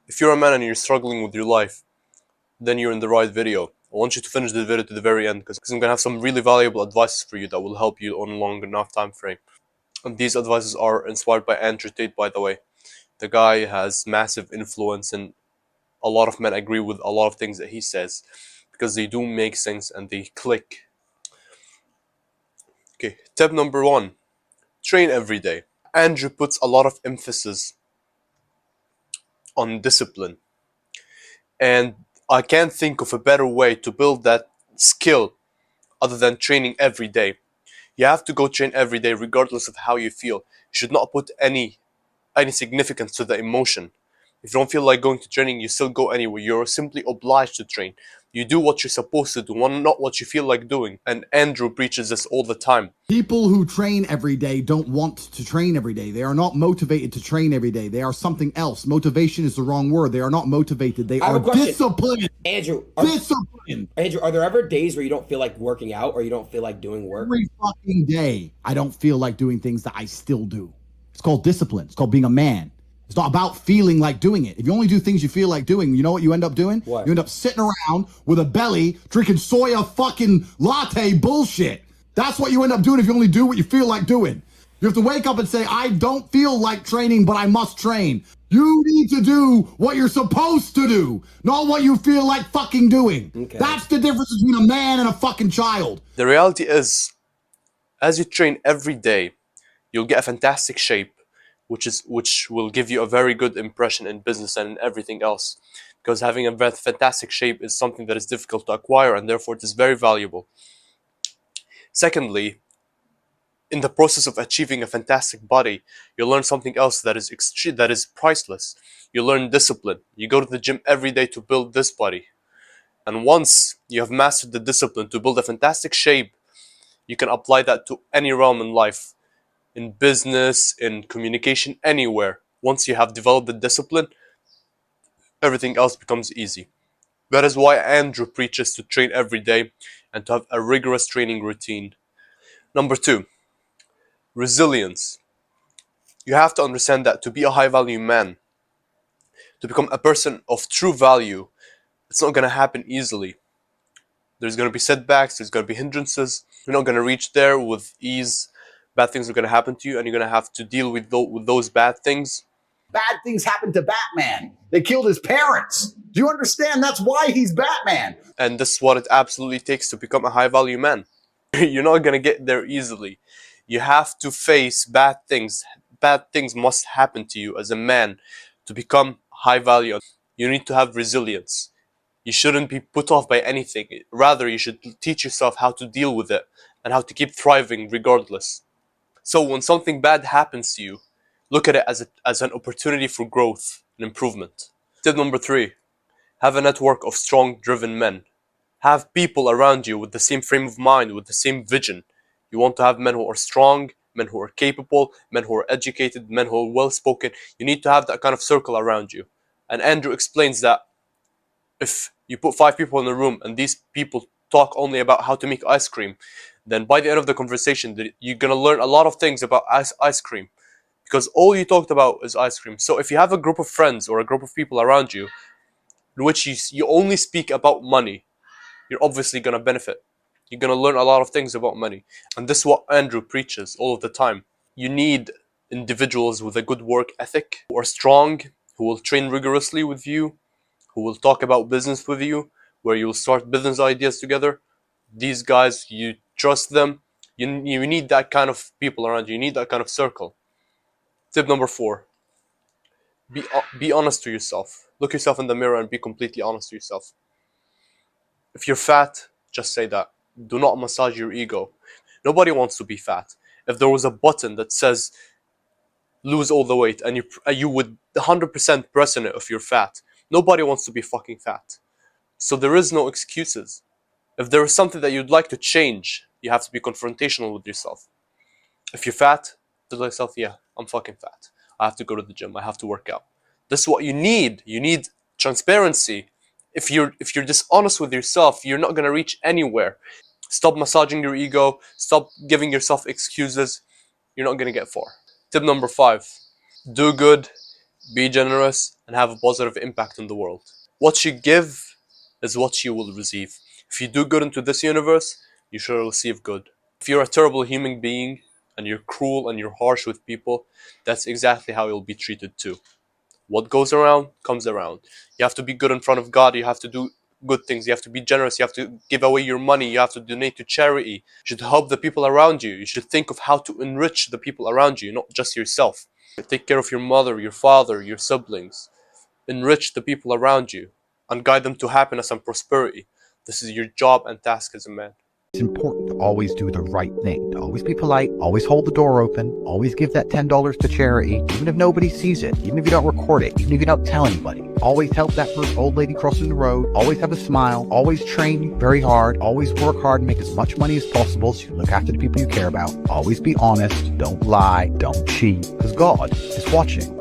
If you're a man and you're struggling with your life, then you're in the right video. I want you to finish the video to the very end because I'm gonna have some really valuable advices for you that will help you on a long enough time frame. And these advices are inspired by Andrew Tate, by the way. The guy has massive influence, and a lot of men agree with a lot of things that he says because they do make sense and they click. Okay, tip number one: train every day. Andrew puts a lot of emphasis on discipline, and I can't think of a better way to build that skill other than training every day. You have to go train every day regardless of how you feel. You should not put any significance to the emotion. If you don't feel like going to training, you still go anyway. You're simply obliged to train. You do what you're supposed to do, not what you feel like doing. And Andrew preaches this all the time. People who train every day don't want to train every day. They are not motivated to train every day. They are something else. Motivation is the wrong word. They are not motivated. They are disciplined. Andrew, Disciplined. are there ever days where you don't feel like working out or you don't feel like doing work? Every fucking day, I don't feel like doing things that I still do. It's called discipline. It's called being a man. It's not about feeling like doing it. If you only do things you feel like doing, you know what you end up doing? What? You end up sitting around with a belly drinking soya fucking latte bullshit. That's what you end up doing if you only do what you feel like doing. You have to wake up and say, I don't feel like training, but I must train. You need to do what you're supposed to do, not what you feel like fucking doing. Okay. That's the difference between a man and a fucking child. The reality is, as you train every day, you'll get a fantastic shape, which will give you a very good impression in business and in everything else. Because having a very fantastic shape is something that is difficult to acquire, and therefore it is very valuable. Secondly, in the process of achieving a fantastic body, you learn something else that is priceless. You learn discipline. You go to the gym every day to build this body. And once you have mastered the discipline to build a fantastic shape, you can apply that to any realm in life, in business, in communication, anywhere. Once you have developed the discipline, everything else becomes easy. That is why Andrew preaches to train every day and to have a rigorous training routine. Number two, resilience. You have to understand that to be a high value man, to become a person of true value, it's not going to happen easily. There's going to be setbacks, there's going to be hindrances. You're not going to reach there with ease. Bad things are going to happen to you, and you're going to have to deal with those bad things. Bad things happened to Batman. They killed his parents. Do you understand? That's why he's Batman. And this is what it absolutely takes to become a high value man. You're not going to get there easily. You have to face bad things. Bad things must happen to you as a man to become high value. You need to have resilience. You shouldn't be put off by anything. Rather, you should teach yourself how to deal with it and how to keep thriving regardless. So when something bad happens to you, look at it as an opportunity for growth and improvement. Tip number three, have a network of strong, driven men. Have people around you with the same frame of mind, with the same vision. You want to have men who are strong, men who are capable, men who are educated, men who are well-spoken. You need to have that kind of circle around you. And Andrew explains that if you put 5 people in a room and these people talk only about how to make ice cream, then by the end of the conversation, you're going to learn a lot of things about ice cream. Because all you talked about is ice cream. So if you have a group of friends or a group of people around you in which you only speak about money, you're obviously going to benefit. You're going to learn a lot of things about money. And this is what Andrew preaches all of the time. You need individuals with a good work ethic, who are strong, who will train rigorously with you, who will talk about business with you, where you'll start business ideas together. These guys, you trust them. You need that kind of people around you. You need that kind of circle. Tip number 4. Be honest to yourself. Look yourself in the mirror and be completely honest to yourself. If you're fat, just say that. Do not massage your ego. Nobody wants to be fat. If there was a button that says lose all the weight and you would 100% press on it if you're fat, nobody wants to be fucking fat. So there is no excuses. If there is something that you'd like to change, you have to be confrontational with yourself. If you're fat, tell yourself, yeah, I'm fucking fat. I have to go to the gym. I have to work out. This is what you need. You need transparency. If you're dishonest with yourself, you're not gonna reach anywhere. Stop massaging your ego. Stop giving yourself excuses. You're not gonna get far. Tip number 5: do good, be generous, and have a positive impact in the world. What you give is what you will receive. If you do good into this universe, you shall receive good. If you're a terrible human being and you're cruel and you're harsh with people, that's exactly how you'll be treated too. What goes around comes around. You have to be good in front of God. You have to do good things. You have to be generous. You have to give away your money. You have to donate to charity. You should help the people around you. You should think of how to enrich the people around you, not just yourself. Take care of your mother, your father, your siblings. Enrich the people around you and guide them to happiness and prosperity. This is your job and task as a man. It's important to always do the right thing, to always be polite, always hold the door open, always give that $10 to charity, even if nobody sees it, even if you don't record it, even if you don't tell anybody. Always help that first old lady crossing the road, always have a smile, always train very hard, always work hard and make as much money as possible so you can look after the people you care about. Always be honest, don't lie, don't cheat, because God is watching.